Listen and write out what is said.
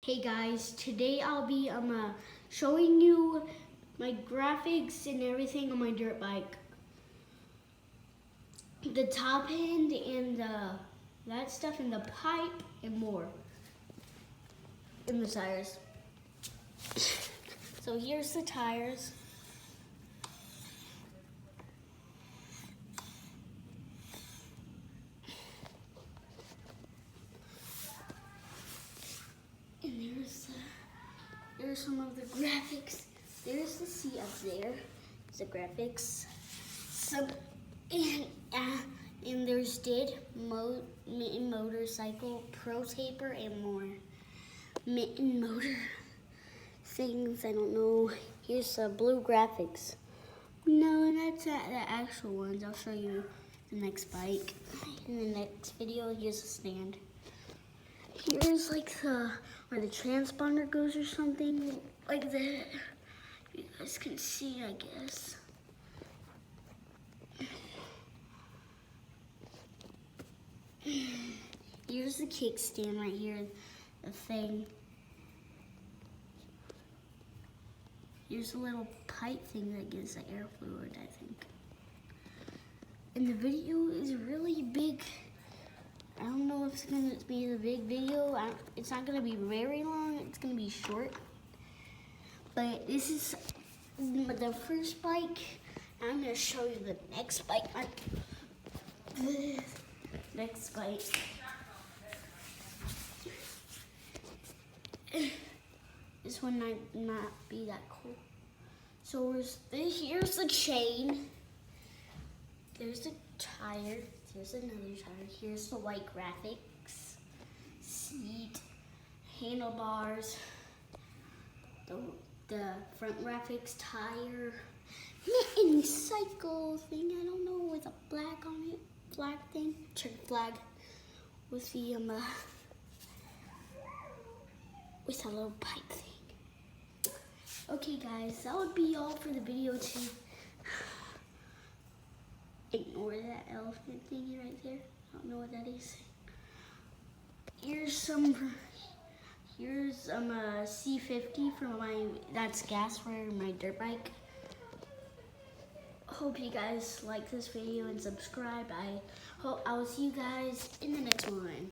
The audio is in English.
Hey guys, today I'll be showing you my graphics and everything on my dirt bike. The top end and that stuff and the pipe and more. And the tires. So here's the tires. And there's some of the graphics. There's the seat up there. The graphics. And there's mitten motorcycle, pro taper, and more mitten motor things. I don't know. Here's blue graphics. No, that's the actual ones. I'll show you the next bike in the next video. Here's the stand. Here's like where the transponder goes or something like that. You guys can see, I guess. Here's the kickstand right here, the thing. Here's a little pipe thing that gives the air fluid, I think. And the video is really big. I don't know if it's gonna be the big video. It's not gonna be very long, it's gonna be short. But this is the first bike. I'm gonna show you the next bike. Next bike. This one might not be that cool. So here's the chain. There's the tire. Here's another tire. Here's the white graphics. Seat. Handlebars. The front graphics. Tire. Mitten cycle thing. I don't know, with a black on it. Flag thing. Church flag. With the with a little pipe thing. Okay guys, that would be all for the video too. Ignore that elephant thingy right there. I don't know what that is. Here's C50 for that's gas for my dirt bike. Hope you guys like this video and subscribe. I will see you guys in the next one.